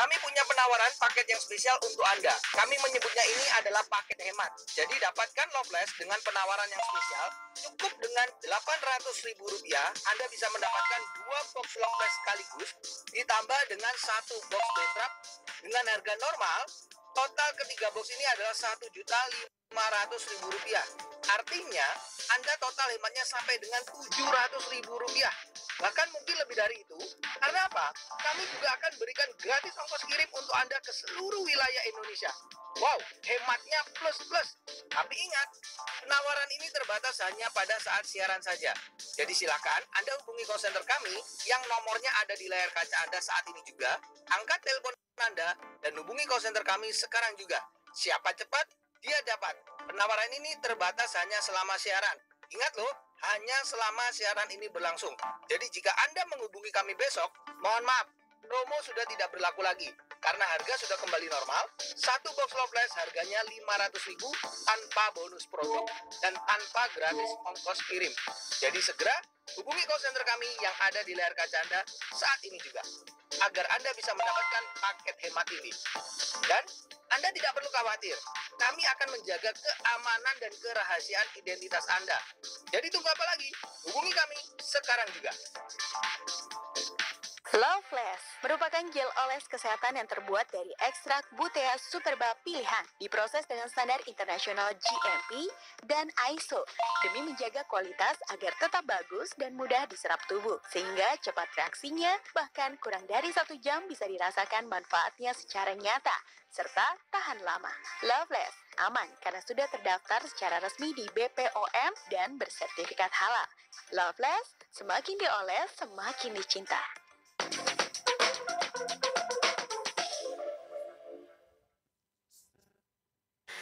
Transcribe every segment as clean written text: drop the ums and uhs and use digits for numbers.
Kami punya penawaran paket yang spesial untuk Anda. Kami menyebutnya ini adalah paket hemat. Jadi dapatkan Loveless dengan penawaran yang spesial. Cukup dengan Rp800.000, Anda bisa mendapatkan 2 box Loveless sekaligus, ditambah dengan 1 box Bentrap dengan harga normal. Total ketiga box ini adalah Rp1.500.000. Artinya, Anda total hematnya sampai dengan Rp700.000. Bahkan mungkin lebih dari itu. Karena apa? Kami juga akan berikan gratis ongkos kirim untuk Anda ke seluruh wilayah Indonesia. Wow, hematnya plus-plus. Tapi ingat, penawaran ini terbatas hanya pada saat siaran saja. Jadi silakan Anda hubungi call center kami yang nomornya ada di layar kaca Anda saat ini juga. Angkat telepon Anda dan hubungi call center kami sekarang juga. Siapa cepat, dia dapat. Penawaran ini terbatas hanya selama siaran. Ingat loh, hanya selama siaran ini berlangsung. Jadi jika Anda menghubungi kami besok, mohon maaf, promo sudah tidak berlaku lagi. Karena harga sudah kembali normal, 1 box Loveless harganya Rp500.000 tanpa bonus produk dan tanpa gratis ongkos kirim. Jadi segera hubungi call center kami yang ada di layar kaca Anda saat ini juga, agar Anda bisa mendapatkan paket hemat ini. Dan Anda tidak perlu khawatir, kami akan menjaga keamanan dan kerahasiaan identitas Anda. Jadi tunggu apa lagi? Hubungi kami sekarang juga. Loveless merupakan gel oles kesehatan yang terbuat dari ekstrak Butea Superba pilihan, diproses dengan standar internasional GMP dan ISO demi menjaga kualitas agar tetap bagus dan mudah diserap tubuh, sehingga cepat reaksinya, bahkan kurang dari 1 jam bisa dirasakan manfaatnya secara nyata serta tahan lama. Loveless aman karena sudah terdaftar secara resmi di BPOM dan bersertifikat halal. Loveless, semakin dioles semakin dicinta.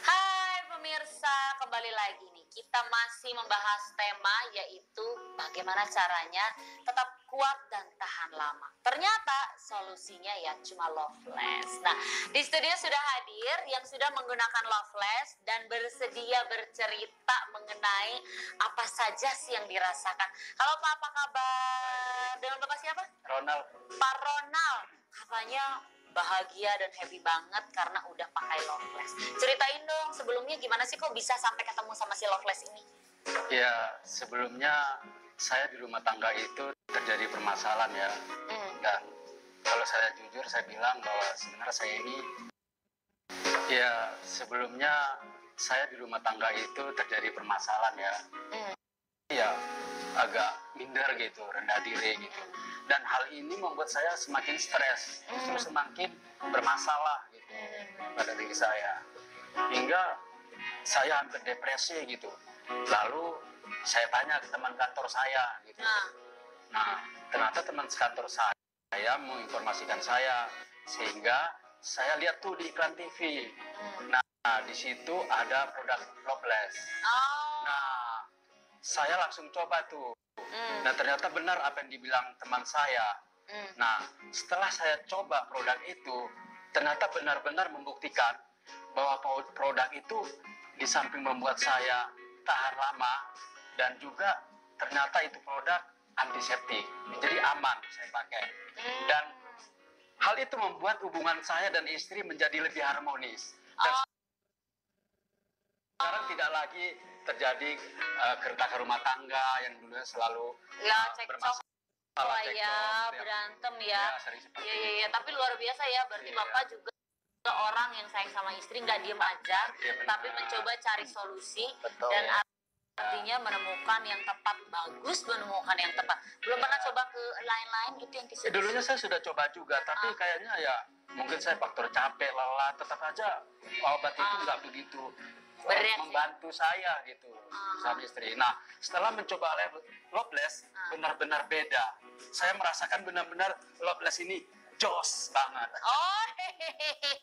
Hai pemirsa, kembali lagi nih. Kita masih membahas tema yaitu bagaimana caranya tetap kuat dan tahan lama. Ternyata solusinya ya cuma Loveless. Nah, di studio sudah hadir yang sudah menggunakan Loveless dan bersedia bercerita mengenai apa saja sih yang dirasakan. Halo Pak, apa kabar? Dengan Bapak siapa? Ronald. Pak Ronald, katanya bahagia dan happy banget karena udah pakai Loveless. Ceritain dong, sebelumnya gimana sih kok bisa sampai ketemu sama si Loveless ini? Ya, sebelumnya saya di rumah tangga itu terjadi permasalahan ya. Dan kalau saya jujur, saya bilang bahwa sebenarnya saya ini, ya sebelumnya saya di rumah tangga itu terjadi permasalahan ya. Ya, agak minder gitu, rendah diri gitu. Dan hal ini membuat saya semakin stres, justru semakin bermasalah gitu pada diri saya. Hingga saya hampir depresi gitu. Lalu saya tanya ke teman kantor saya gitu. Nah, ternyata teman kantor saya menginformasikan saya, sehingga saya lihat tuh di iklan TV. Nah, di situ ada produk Loveless. Nah, saya langsung coba tuh. Dan ternyata benar apa yang dibilang teman saya. Nah, setelah saya coba produk itu, ternyata benar-benar membuktikan bahwa produk itu di samping membuat saya tahan lama, dan juga ternyata itu produk antiseptik, jadi aman saya pakai. Dan hal itu membuat hubungan saya dan istri menjadi lebih harmonis. Dan sekarang tidak lagi terjadi gertakan rumah tangga yang dulunya selalu bermasalah. Berantem ya. Iya, tapi luar biasa ya, berarti Bapak juga orang yang sayang sama istri, nggak diem aja, tapi mencoba cari solusi. Dan artinya menemukan yang tepat, bagus menemukan yang tepat. Belum pernah coba ke lain-lain gitu yang kisah? Dulunya saya sudah coba juga, tapi kayaknya ya mungkin saya faktor capek, lelah, tetap aja obat itu nggak begitu membantu saya gitu sama istri. Nah, setelah mencoba Loveless, benar-benar beda. Saya merasakan benar-benar Loveless ini jos banget. Oh,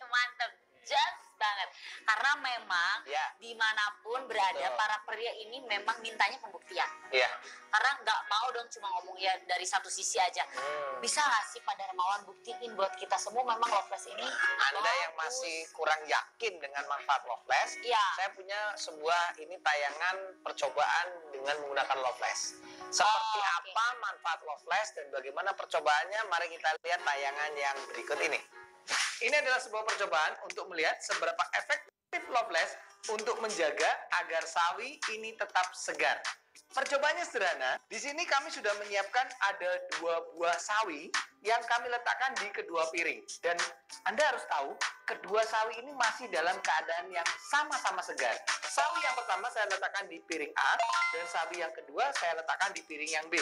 mantep, jos banget. Karena memang dimanapun berada, para pria ini memang mintanya pembuktian. Karena nggak mau dong cuma ngomong ya dari satu sisi aja. Bisa nggak sih Pak Darmawan buktiin buat kita semua memang Loveless ini? Anda yang masih kurang yakin dengan manfaat Loveless, saya punya sebuah tayangan percobaan dengan menggunakan Loveless. Seperti apa manfaat Loveless dan bagaimana percobaannya? Mari kita lihat tayangan yang berikut ini. ini adalah sebuah percobaan untuk melihat seberapa efektif Loveless untuk menjaga agar sawi ini tetap segar. Percobaannya sederhana. Di sini kami sudah menyiapkan ada 2 buah sawi yang kami letakkan di kedua piring. Dan Anda harus tahu, kedua sawi ini masih dalam keadaan yang sama-sama segar. Sawi yang pertama saya letakkan di piring A, dan sawi yang kedua saya letakkan di piring yang B.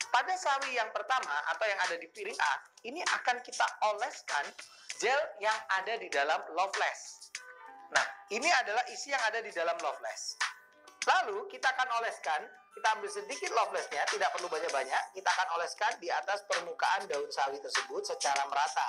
Pada sawi yang pertama atau yang ada di piring A, ini akan kita oleskan gel yang ada di dalam Loveless. Nah, ini adalah isi yang ada di dalam Loveless. Lalu kita akan oleskan, kita ambil sedikit Loveless-nya, tidak perlu banyak-banyak, kita akan oleskan di atas permukaan daun sawi tersebut secara merata.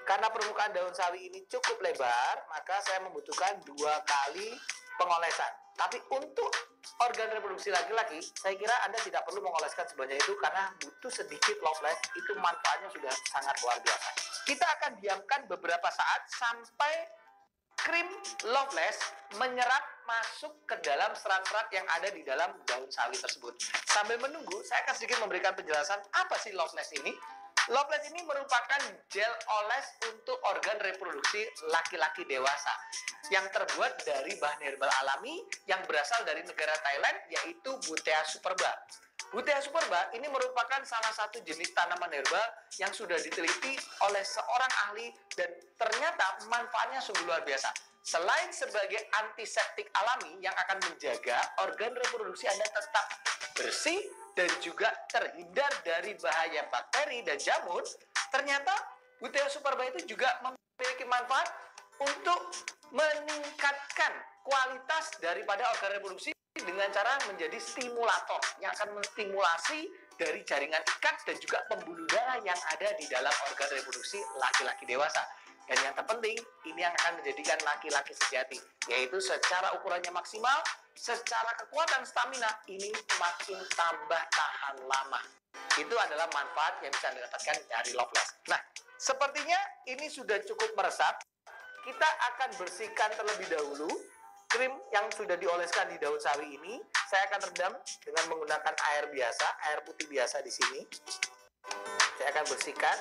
Karena permukaan daun sawi ini cukup lebar, maka saya membutuhkan 2 kali pengolesan. Tapi untuk organ reproduksi laki-laki, saya kira Anda tidak perlu mengoleskan sebanyak itu karena butuh sedikit Loveless, itu manfaatnya sudah sangat luar biasa. Kita akan diamkan beberapa saat sampai krim Loveless menyerap masuk ke dalam serat-serat yang ada di dalam daun sawi tersebut. Sambil menunggu, saya akan sedikit memberikan penjelasan apa sih Loveless ini. Loveless ini merupakan gel oles untuk organ reproduksi laki-laki dewasa yang terbuat dari bahan herbal alami yang berasal dari negara Thailand, yaitu Butea superba. Butea superba ini merupakan salah satu jenis tanaman herbal yang sudah diteliti oleh seorang ahli dan ternyata manfaatnya sungguh luar biasa. Selain sebagai antiseptik alami yang akan menjaga organ reproduksi Anda tetap bersih dan juga terhindar dari bahaya bakteri dan jamur, ternyata Butea superba itu juga memiliki manfaat untuk meningkatkan kualitas daripada organ reproduksi dengan cara menjadi stimulator yang akan menstimulasi dari jaringan ikat dan juga pembuluh darah yang ada di dalam organ reproduksi laki-laki dewasa. Dan yang terpenting, ini yang akan menjadikan laki-laki sejati, yaitu secara ukurannya maksimal, secara kekuatan stamina, ini makin tambah tahan lama. Itu adalah manfaat yang bisa didapatkan dari Loveless. Nah, sepertinya ini sudah cukup meresap. Kita akan bersihkan terlebih dahulu krim yang sudah dioleskan di daun sawi ini. Saya akan redam dengan menggunakan air biasa, air putih biasa di sini. Saya akan bersihkan,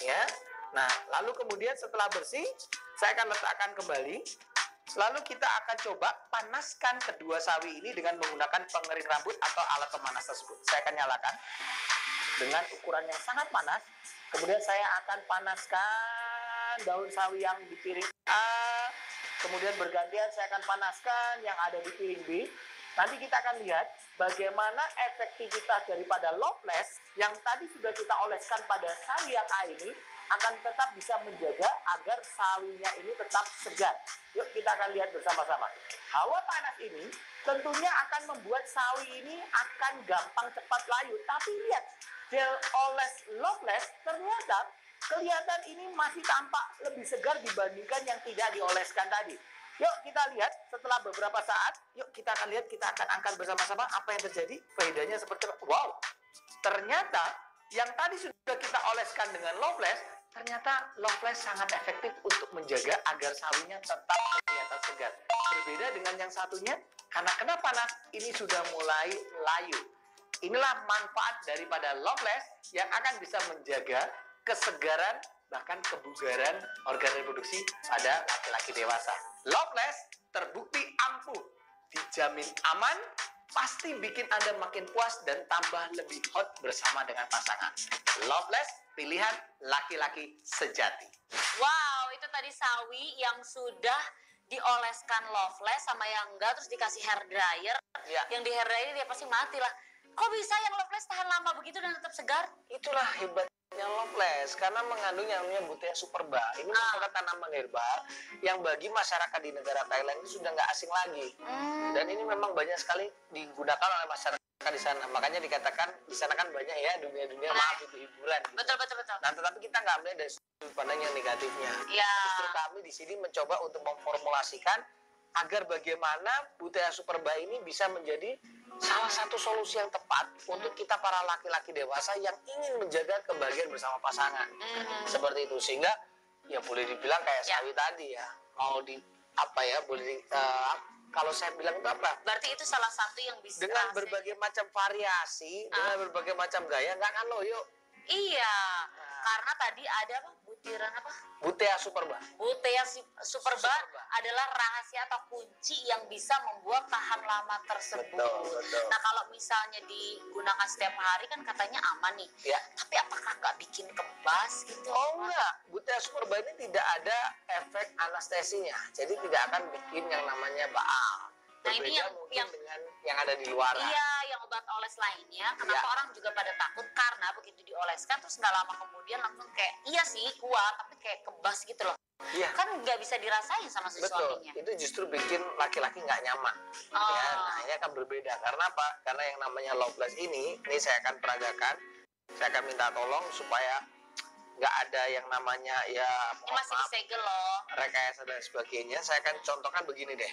ya. Nah, lalu kemudian setelah bersih, saya akan letakkan kembali. Lalu kita akan coba panaskan kedua sawi ini dengan menggunakan pengering rambut atau alat pemanas tersebut. Saya akan nyalakan dengan ukuran yang sangat panas. Kemudian saya akan panaskan daun sawi yang di piring A. Kemudian bergantian saya akan panaskan yang ada di piring B. Nanti kita akan lihat bagaimana efektivitas daripada Loveless yang tadi sudah kita oleskan pada sawi yang A ini akan tetap bisa menjaga agar sawinya ini tetap segar. Yuk kita akan lihat bersama-sama. Hawa panas ini tentunya akan membuat sawi ini akan gampang cepat layu. Tapi lihat, gel oles Loveless ternyata kelihatan ini masih tampak lebih segar dibandingkan yang tidak dioleskan tadi. Yuk kita lihat setelah beberapa saat, yuk kita akan lihat, kita akan angkat bersama-sama apa yang terjadi. Faedahnya seperti apa? Wow, ternyata yang tadi sudah kita oleskan dengan Loveless, ternyata Loveless sangat efektif untuk menjaga agar sawinya tetap kelihatan segar. Berbeda dengan yang satunya, karena kena panas, ini sudah mulai layu. Inilah manfaat daripada Loveless yang akan bisa menjaga kesegaran bahkan kebugaran organ reproduksi pada laki-laki dewasa. Loveless terbukti ampuh, dijamin aman, pasti bikin Anda makin puas dan tambah lebih hot bersama dengan pasangan. Loveless, pilihan laki-laki sejati. Wow, itu tadi sawi yang sudah dioleskan Loveless sama yang enggak, terus dikasih hair dryer. Ya. Yang di hair dryer dia pasti mati lah. Kok bisa yang Loveless tahan lama begitu dan tetap segar? Itulah hebatnya Loveless, karena mengandung yang namanya Butea superba. Ini merupakan tanaman herbal yang bagi masyarakat di negara Thailand itu sudah nggak asing lagi. Dan ini memang banyak sekali digunakan oleh masyarakat di sana. Makanya dikatakan di sana kan banyak ya dunia-dunia maaf itu hiburan. Gitu. Betul, betul, betul. Nah, tetapi kita nggak melihat dari sudut pandang yang negatifnya. Ya. Justru kami di sini mencoba untuk memformulasikan agar bagaimana Butea superba ini bisa menjadi salah satu solusi yang tepat untuk kita para laki-laki dewasa yang ingin menjaga kebahagiaan bersama pasangan. Seperti itu, sehingga ya boleh dibilang kayak sawi tadi ya, mau di apa ya, boleh kalau saya bilang itu apa? Berarti itu salah satu yang bisa dengan berbagai macam variasi, dengan berbagai macam gaya, nggak akan loyo. Iya, karena tadi ada apa? butiran apa? Butea Superba. Butea Superba Superba. adalah rahasia atau kunci yang bisa membuat tahan lama tersebut. Betul. Nah, kalau misalnya digunakan setiap hari kan katanya aman nih. Ya. Tapi apakah nggak bikin kebas gitu? Oh enggak, Butea Superba ini tidak ada efek anestesinya. Jadi tidak akan bikin yang namanya baal. Nah, ini Berbeda mungkin dengan yang ada di luar. Iya, yang obat oles lainnya. Kenapa Iya. orang juga pada takut? Karena begitu dioleskan terus nggak lama kemudian langsung kayak iya sih kuat, tapi kayak kebas gitu loh. Iya. Kan nggak bisa dirasain sama si Betul, suaminya. itu justru bikin laki-laki nggak nyaman. Oh. Ya, nah ini akan berbeda. Karena apa? Karena yang namanya Loveless ini saya akan peragakan. Saya akan minta tolong supaya nggak ada yang namanya ya Ini masih disegel loh. rekayasa dan sebagainya. Saya akan contohkan begini deh.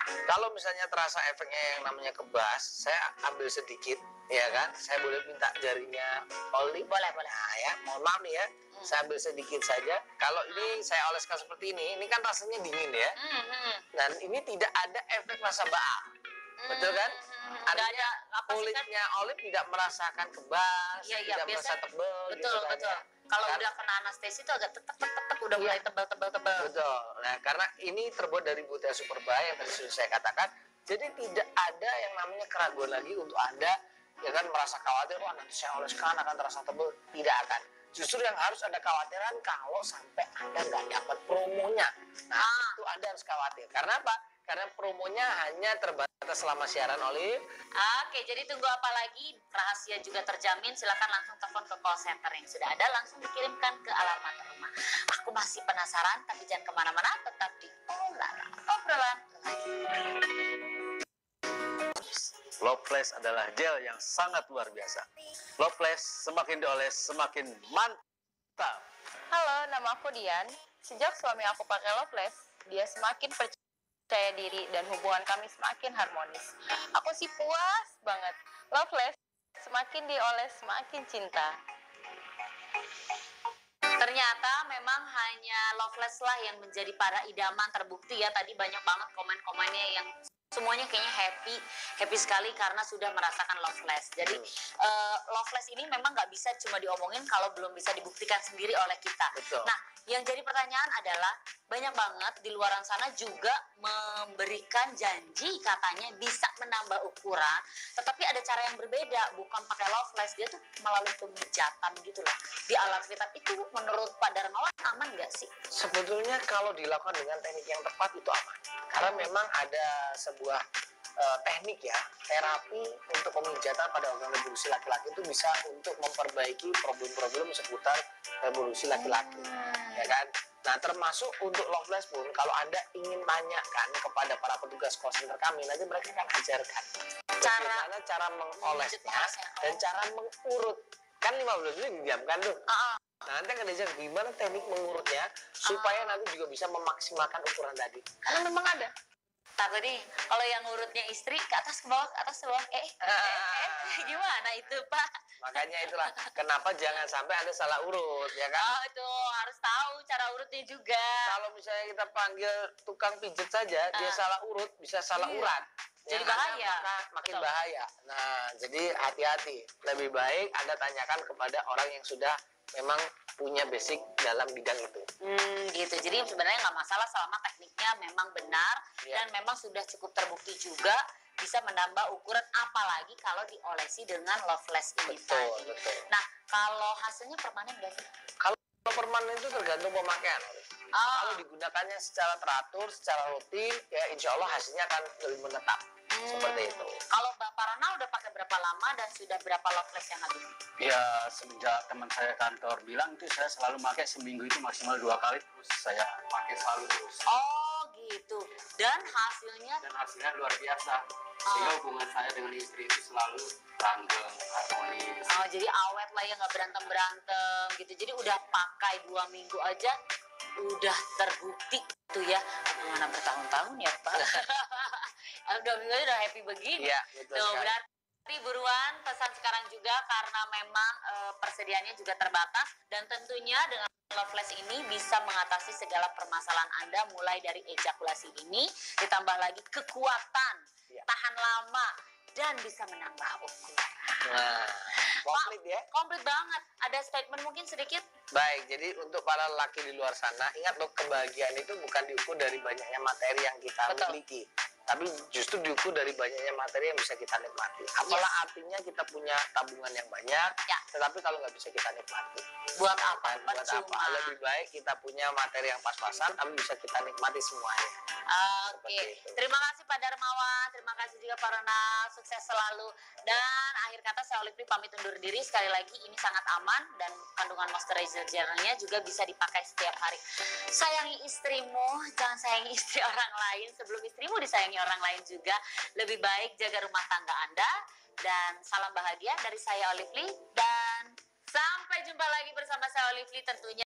Kalau misalnya terasa efeknya yang namanya kebas, saya ambil sedikit, ya kan? Saya boleh minta jarinya Oli? Boleh. Nah ya, mohon maaf nih ya. Saya ambil sedikit saja. Kalau ini saya oleskan seperti ini kan rasanya dingin ya. Dan ini tidak ada efek rasa baal. Betul kan? Nggak ada Artinya apa sih kan? kulitnya Olive tidak merasakan kebas, Iya, tidak merasa biasa- tebel. Betul. gitu kan ya. Kalau Kan? udah kena anestesi itu agak tetek udah Iya. mulai tebal. Betul. Nah, karena ini terbuat dari Butea Superba yang tadi sudah saya katakan, jadi tidak ada yang namanya keraguan lagi untuk Anda ya kan merasa khawatir, wah nanti saya oleskan akan terasa tebal. Tidak akan. Justru yang harus Anda khawatiran kalau sampai Anda nggak dapat promonya. Nah, itu Anda harus khawatir. Karena apa? Karena promonya hanya terbatas selama siaran Olive. Oke, jadi tunggu apa lagi? Rahasia juga terjamin. Silakan langsung telepon ke call center yang sudah ada, langsung dikirimkan ke alamat rumah. Aku masih penasaran, tapi jangan kemana-mana. Tetap di obrolan lagi. Loveless adalah gel yang sangat luar biasa. Loveless semakin dioles semakin mantap. Halo, nama aku Dian. Sejak suami aku pakai Loveless, dia semakin percaya diri dan hubungan kami semakin harmonis. Aku sih puas banget. Loveless, semakin dioles semakin cinta. Ternyata memang hanya Loveless lah yang menjadi para idaman terbukti ya. Tadi banyak banget komen-komennya yang semuanya kayaknya happy sekali karena sudah merasakan Loveless. Jadi Loveless ini memang nggak bisa cuma diomongin kalau belum bisa dibuktikan sendiri oleh kita. Betul. Nah, yang jadi pertanyaan adalah banyak banget di luar sana juga memberikan janji katanya bisa menambah ukuran, tetapi ada cara yang berbeda, bukan pakai Loveless, dia tuh melalui pemijatan gitu loh di alat vital. Itu menurut Pak Darmawan aman nggak sih? Sebetulnya kalau dilakukan dengan teknik yang tepat itu aman. Karena memang ada sebuah teknik ya, terapi untuk pemijatan pada organ reproduksi laki-laki itu bisa untuk memperbaiki problem-problem seputar reproduksi laki-laki, ya kan? Nah, termasuk untuk Loveless pun, kalau Anda ingin tanyakan kepada para petugas call center kami, nanti mereka akan ajarkan bagaimana cara mengolesnya dan cara mengurut. Kan 15 menit didiamkan tuh. Nah, nanti akan diajar gimana teknik mengurutnya supaya nanti juga bisa memaksimalkan ukuran tadi. Karena memang ada. Takut nih, kalau yang ngurutnya istri ke atas ke bawah, gimana itu Pak? Makanya itulah kenapa jangan sampai ada salah urut, ya kan? Oh itu harus tahu cara urutnya juga. Kalau misalnya kita panggil tukang pijet saja, dia salah urut, bisa salah urat. Jadi Ya, bahaya. maka makin Betul. bahaya. Nah, jadi hati-hati. Lebih baik Anda tanyakan kepada orang yang sudah memang punya basic dalam bidang itu. Gitu. Jadi sebenarnya nggak masalah selama tekniknya memang benar Iya. dan memang sudah cukup terbukti juga bisa menambah ukuran, apalagi kalau diolesi dengan Loveless ini tadi. Betul. Nah, kalau hasilnya permanen nggak sih? Kalau permanen itu tergantung pemakaian. Kalau digunakannya secara teratur, secara rutin, ya insya Allah hasilnya akan lebih menetap. Seperti itu. Kalau Bapak Ronald udah pakai berapa lama dan sudah berapa Loveless yang habis? Ya semenjak teman saya kantor bilang itu saya selalu pakai seminggu itu maksimal 2 kali terus saya pakai selalu terus. Oh gitu. Dan hasilnya Dan hasilnya luar biasa. Sehingga hubungan saya dengan istri itu selalu langgeng, harmonis. oh, jadi awet lah ya, nggak berantem gitu. Jadi udah pakai 2 minggu aja udah terbukti tuh ya. Mana bertahun-tahun ya Pak? 2 minggu aja udah happy begini. Iya, betul Tuh, sekali. berarti buruan pesan sekarang juga karena memang persediaannya juga terbatas dan tentunya dengan Loveless ini bisa mengatasi segala permasalahan Anda mulai dari ejakulasi dini ditambah lagi kekuatan, tahan lama dan bisa menambah ukuran. Nah, komplit ya. Komplit banget. Ada statement mungkin sedikit? Baik, jadi untuk para lelaki di luar sana, ingat loh, kebahagiaan itu bukan diukur dari banyaknya materi yang kita Betul. miliki, tapi justru diukur dari banyaknya materi yang bisa kita nikmati. Apalah artinya kita punya tabungan yang banyak, Ya. tetapi kalau nggak bisa kita nikmati. Buat apa? Kan, buat Percuma. apa? Lebih baik kita punya materi yang pas-pasan, tapi bisa kita nikmati semuanya. Oke, Seperti itu. terima kasih Pak Darmawan, terima kasih juga Pak Ronald, sukses selalu. Dan akhir kata saya Olivia pamit undur diri. Sekali lagi ini sangat aman dan kandungan moisturizer-nya juga bisa dipakai setiap hari. Sayangi istrimu, jangan sayangi istri orang lain sebelum istrimu disayangi orang lain juga. Lebih baik jaga rumah tangga Anda. Dan salam bahagia dari saya Olivia, dan sampai jumpa lagi bersama saya Olivia tentunya.